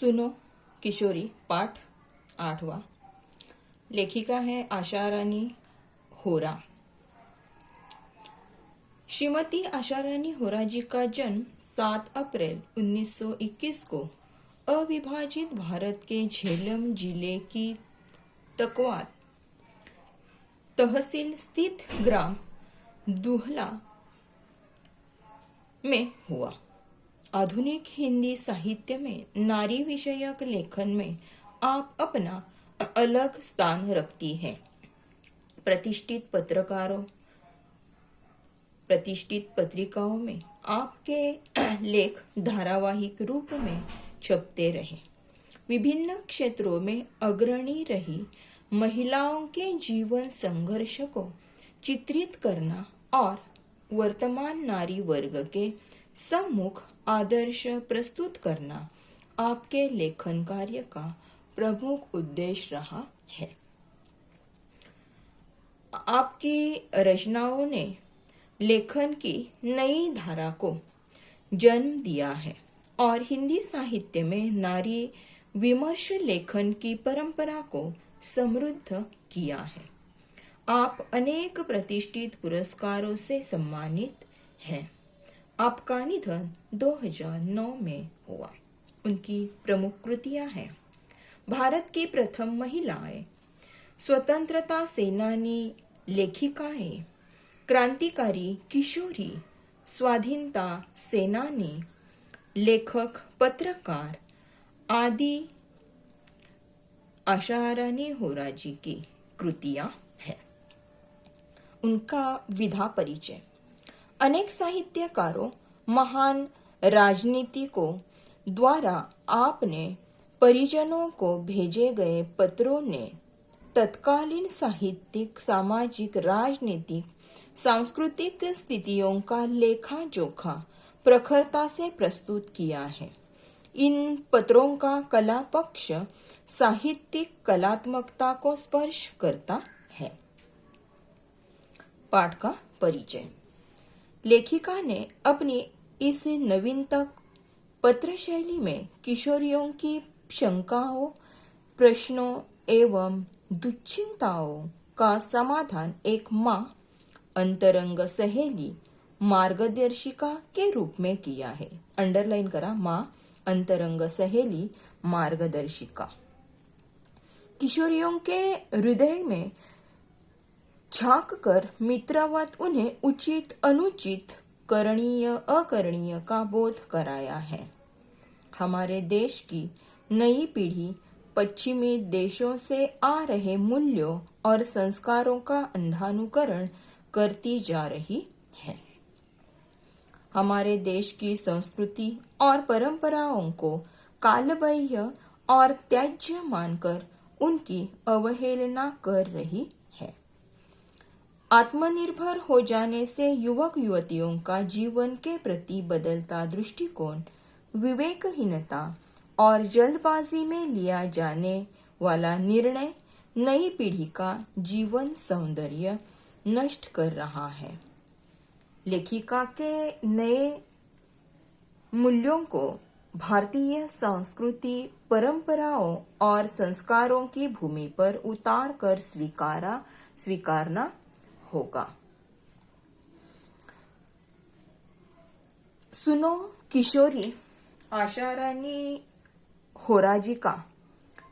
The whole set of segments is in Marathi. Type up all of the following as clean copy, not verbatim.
सुनो किशोरी पाठ 8वां। लेखिका है आशा रानी होरा। श्रीमती आशा रानी होरा जी का जन्म 7 अप्रैल 1921 को अविभाजित भारत के झेलम जिले की तकवार तहसील स्थित ग्राम दुहला में हुआ। आधुनिक हिंदी साहित्य में नारी विषयक लेखन में आप अपना अलग स्थान रखती है। प्रतिष्ठित पत्रिकाओं में आपके लेख धारावाहिक रूप में छपते रहे। विभिन्न क्षेत्रों में अग्रणी रही महिलाओं के जीवन संघर्ष को चित्रित करना और वर्तमान नारी वर्ग के सम्मुख आदर्श प्रस्तुत करना आपके लेखन कार्य का प्रमुख उद्देश्य रहा है। आपकी रचनाओं ने लेखन की नई धारा को जन्म दिया है और हिंदी साहित्य में नारी विमर्श लेखन की परंपरा को समृद्ध किया है। आप अनेक प्रतिष्ठित पुरस्कारों से सम्मानित हैं। आपका निधन 2009 में हुआ। उनकी प्रमुख कृतियां हैं भारत की प्रथम महिलाएं, स्वतंत्रता सेनानी लेखिकाएं, क्रांतिकारी किशोरी, स्वाधीनता सेनानी, लेखक पत्रकार आदि आशा रानी होरा जी की कृतियां हैं। उनका विधा परिचय। अनेक साहित्यकारों, महान राजनीतिकों द्वारा आपने परिजनों को भेजे गए पत्रों ने तत्कालीन साहित्यिक, सामाजिक, राजनीतिक, सांस्कृतिक स्थितियों का लेखा जोखा प्रखरता से प्रस्तुत किया है। इन पत्रों का कला पक्ष साहित्यिक कलात्मकता को स्पर्श करता है। पाठ का परिचय। लेखिका ने अपनी इस नवीनतम पत्र शैली में किशोरियों की शंकाओं, प्रश्नों एवं दुश्चिंताओं का समाधान एक माँ, अंतरंग सहेली, मार्गदर्शिका के रूप में किया है। अंडरलाइन करा, माँ, अंतरंग सहेली, मार्गदर्शिका। किशोरियों के हृदय में झांक कर मित्रवत उन्हें उचित अनुचित, करणीय अकरणीय का बोध कराया है। हमारे देश की नई पीढ़ी पश्चिमी देशों से आ रहे मूल्यों और संस्कारों का अंधानुकरण करती जा रही है। हमारे देश की संस्कृति और परंपराओं को कालबाह्य और त्याज्य मानकर उनकी अवहेलना कर रही है। आत्मनिर्भर हो जाने से युवक युवतियों का जीवन के प्रति बदलता दृष्टिकोण, विवेकहीनता और जल्दबाजी में लिया जाने वाला निर्णय नई पीढ़ी का जीवन सौंदर्य नष्ट कर रहा है। लेखिका के नए मूल्यों को भारतीय संस्कृति, परंपराओं और संस्कारों की भूमि पर उतार कर स्वीकारना होगा। सुनो किशोरी आशा रानी होरा जी का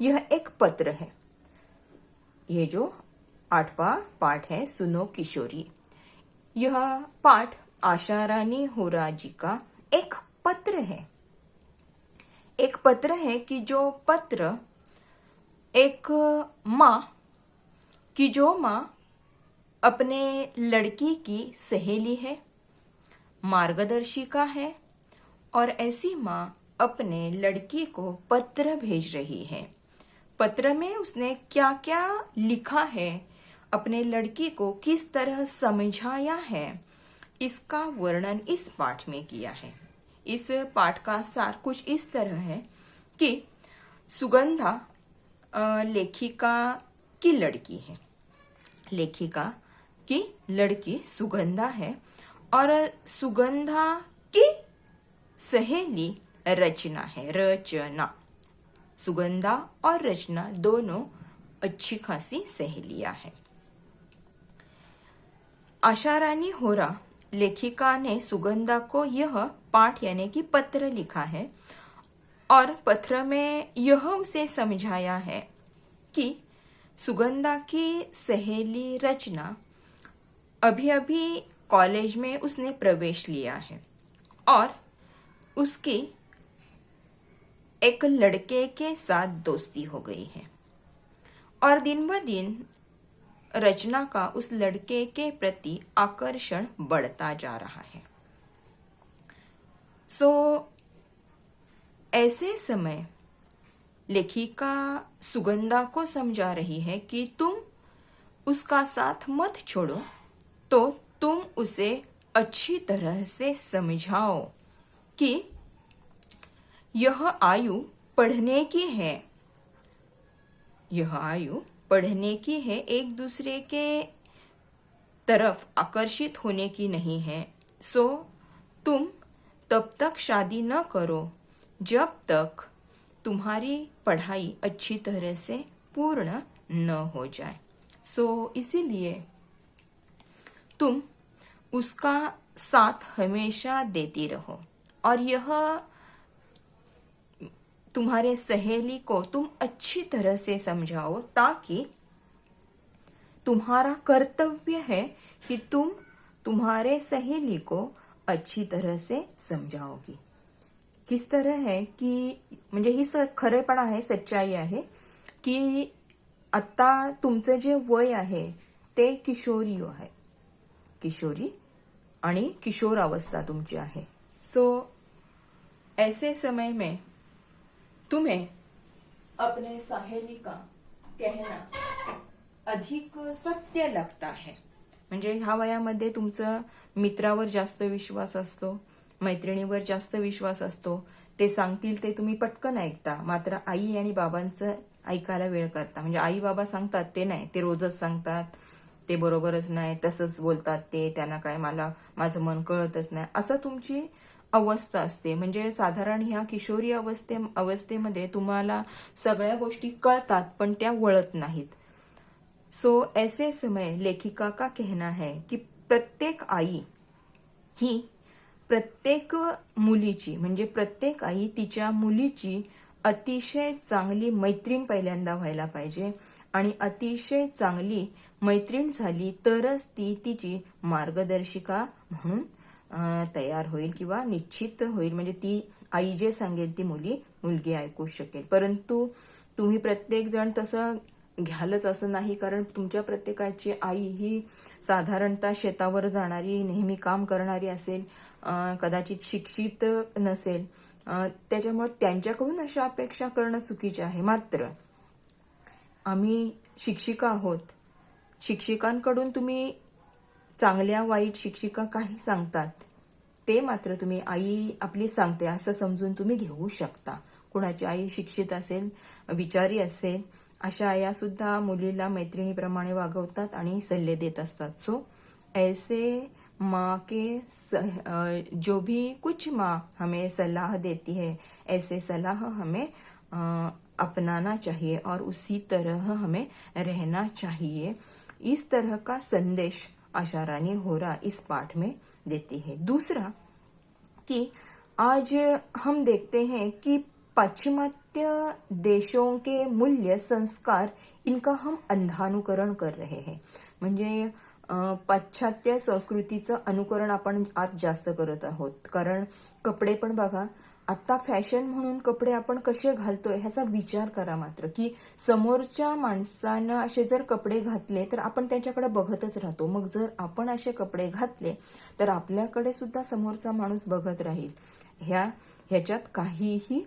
यह एक पत्र है। ये जो 8वां पाठ है, सुनो किशोरी, यह पाठ आशा रानी होरा जी का एक पत्र है। एक पत्र है कि जो पत्र एक माँ की, जो माँ अपने लड़की की सहेली है, मार्गदर्शिका है और ऐसी माँ अपने लड़की को पत्र भेज रही है। पत्र में उसने क्या क्या लिखा है, अपने लड़की को किस तरह समझाया है, इसका वर्णन इस पाठ में किया है। इस पाठ का सार कुछ इस तरह है कि सुगंधा लेखिका की लड़की है। लेखिका की लड़की सुगंधा है और सुगंधा की सहेली रचना है। रचना सुगंधा और रचना दोनों अच्छी खासी सहेलियां हैं। आशा रानी होरा लेखिका ने सुगंधा को यह पाठ यानी कि पत्र लिखा है और पत्र में यह उसे समझाया है कि सुगंधा की सहेली रचना अभी अभी कॉलेज में उसने प्रवेश लिया है और उसकी एक लड़के के साथ दोस्ती हो गई है और दिन ब दिन रचना का उस लड़के के प्रति आकर्षण बढ़ता जा रहा है। ऐसे समय लेखिका सुगंधा को समझा रही है कि तुम उसका साथ मत छोड़ो, तो तुम उसे अच्छी तरह से समझाओ कि यह आयु पढ़ने की है, यह आयु पढ़ने की है, एक दूसरे के तरफ आकर्षित होने की नहीं है। तुम तब तक शादी न करो जब तक तुम्हारी पढ़ाई अच्छी तरह से पूर्ण न हो जाए। इसीलिए तुम उसका साथ हमेशा देती रहो और यह तुम्हारे सहेली को तुम अच्छी तरह से समझाओ, ताकि तुम्हारा कर्तव्य है कि तुम तुम्हारे सहेली को अच्छी तरह से समजाओगी। किस तरह है की म्हणजे ही खरेपणा आहे, सच्चाई आहे की आता तुमचं जे वय आहे ते किशोरी आहे, किशोरी आणि किशोर अवस्था तुमची आहे। ऐसे समय में तुम्हें अपने सहेली का कहना अधिक सत्य लगता है। म्हणजे ह्या वयामध्ये तुमचं मित्रावर जास्त विश्वास असतो, मैत्रिणीवर जास्त विश्वास असतो, ते सांगतील ते तुम्ही पटकन ऐकता, मात्र आई आणि बाबांचं ऐकायला वेळ करता। म्हणजे आई बाबा सांगतात ते नाही, ते रोजच सांगतात, ते बरोबरच नाही, तसंच बोलतात ते, त्यांना काय माझं मन कळतच नाही, असं तुमची अवस्था असते। म्हणजे साधारण ह्या किशोरी अवस्थेमध्ये तुम्हाला सगळ्या गोष्टी कळतात पण त्या वळत नाहीत। ऐसे समय लेखिका का कहना है कि प्रत्येक आई ही प्रत्येक मुलीची म्हणजे प्रत्येक आई तिच्या मुलीची अतिशय चांगली मैत्रीण पहिल्यांदा व्हायला पाहिजे आणि अतिशय चांगली मैत्रीण झाली तरच ती तिची मार्गदर्शिका म्हणून तयार होईल किंवा निश्चित होईल। म्हणजे ती आई जे सांगेल ती मुलगी ऐकू शकेल। परंतु तुम्ही प्रत्येक जण तसं घ्यालच असं नाही, कारण तुमच्या प्रत्येकाची आई ही साधारणतः शेतावर जाणारी, नेहमी काम करणारी असेल, कदाचित शिक्षित नसेल, त्याच्यामुळे त्यांच्याकडून अशा अपेक्षा करणं चुकीचे आहे। मात्र आम्ही शिक्षिका आहोत, शिक्षिकांकडून तुम्ही चांगल्या वाईट शिक्षिका काही सांगतात ते मात्र तुम्ही आई आपली सांगते असं समजून तुम्ही घेऊ शकता। कुणाची आई शिक्षित असेल, विचारी असेल, अशा आया सुद्धा मुलीला मैत्रिणीप्रमाणे वागवतात आणि सल्ले देत असतात। ऐसे माँ के जो भी कुछ माँ हमें सलाह देती है, ऐसे सलाह हमें अपनाना चाहिए और उसी तरह हमें रहना चाहिए। इस तरह का संदेश आशा रानी होरा इस पाठ में देती है। दूसरा कि आज हम देखते हैं कि पाश्चिमात्य देशों के मूल्य संस्कार इनका हम अंधानुकरण कर रहे हैं। म्हणजे पाश्चात्य संस्कृतीचं अनुकरण आपण आज जास्त करत आहोत, कारण कपडे पण बघा, आता फॅशन म्हणून कपडे आपण कसे घालतोय ह्याचा विचार करा मात्र, की समोरच्या माणसानं असे जर कपडे घातले तर आपण त्याच्याकडे बघतच राहतो। मग जर आपण असे कपडे घातले तर आपल्याकडे सुद्धा समोरचा माणूस बघत राहील, ह्याच्यात काहीही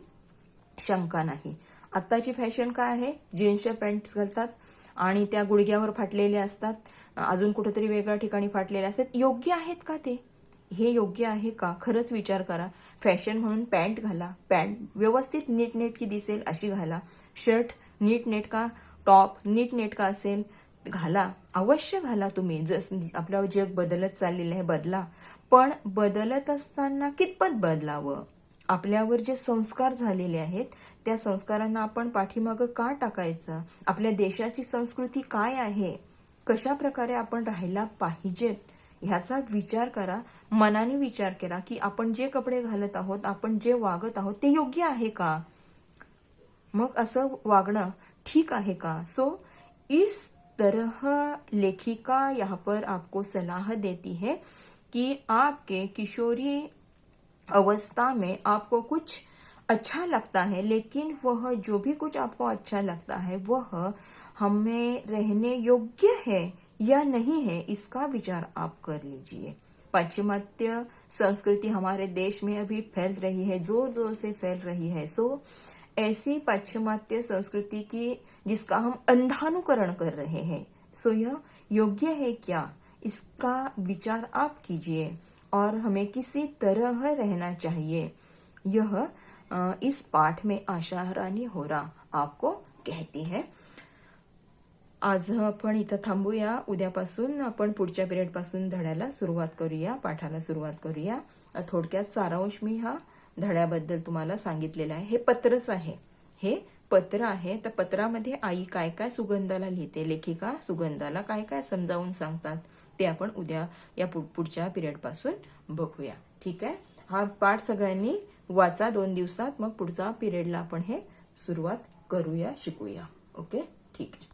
शंका नाही। आत्ताची फॅशन काय आहे, जीन्सच्या पॅन्ट्स घालतात आणि त्या गुडघ्यावर फाटलेल्या असतात, अजून कुठेतरी वेगळ्या ठिकाणी फाटलेले असतात। योग्य आहेत का ते? हे योग्य आहे का? खरंच विचार करा। फॅशन म्हणून पॅन्ट घाला, पॅन्ट व्यवस्थित नीटनेटकी दिसेल अशी घाला, शर्ट नीटनेटका, टॉप नीटनेटका असेल घाला, अवश्य घाला तुम्ही। जसं आपलं जग बदलत चाललेलं आहे बदला, पण बदलत असताना कितपत बदलावं आपल्यावर जे संस्कार झालेले आहेत त्या संस्कारांना आपण पाठीमागं का टाकायचं, आपल्या देशाची संस्कृती काय आहे, कशा प्रकारे आपण राहायला पाहिजेत ह्याचा विचार करा, मनाने विचार करा की आपण जे कपडे घालत आहोत, आपण जे वागत आहोत ते योग्य आहे का, मग असं वागणं ठीक आहे का। सो इस तरह लेखिका यहाँ पर आपको सलाह देती है कि आपके किशोरी अवस्था में आपको कुछ अच्छा लगता है, लेकिन वह जो भी कुछ आपको अच्छा लगता है वह हमें रहने योग्य है या नहीं है, इसका विचार आप कर लीजिए। पाश्चिमात्य संस्कृति हमारे देश में अभी फैल रही है, जोर जोर से फैल रही है। सो ऐसी पाश्चिमात्य संस्कृति की जिसका हम अंधानुकरण कर रहे हैं, सो यह योग्य है क्या, इसका विचार आप कीजिए और हमें किसी तरह रहना चाहिए, यह इस पाठ में आशा रानी होरा आपको कहती है। आज आपण इथं थांबूया, उद्यापासून आपण पुढच्या पिरियड पासून धड्याला सुरुवात करूया, पाठाला सुरुवात करूया। थोडक्यात सारांश मी हा धड्याबद्दल तुम्हाला सांगितलेला आहे। हे पत्रच आहे, हे पत्र आहे। तर पत्रामध्ये आई काय काय सुगंधाला लिहिते, लेखिका सुगंधाला काय काय समजावून सांगतात ते आपण उद्या या पुढच्या पिरियड पासून बघूया, ठीक आहे। हा पाठ सगळ्यांनी वाचा 2 दिवसात, मग पुढचा पिरियडला आपण हे सुरुवात करूया, शिकूया। ओके, ठीक आहे।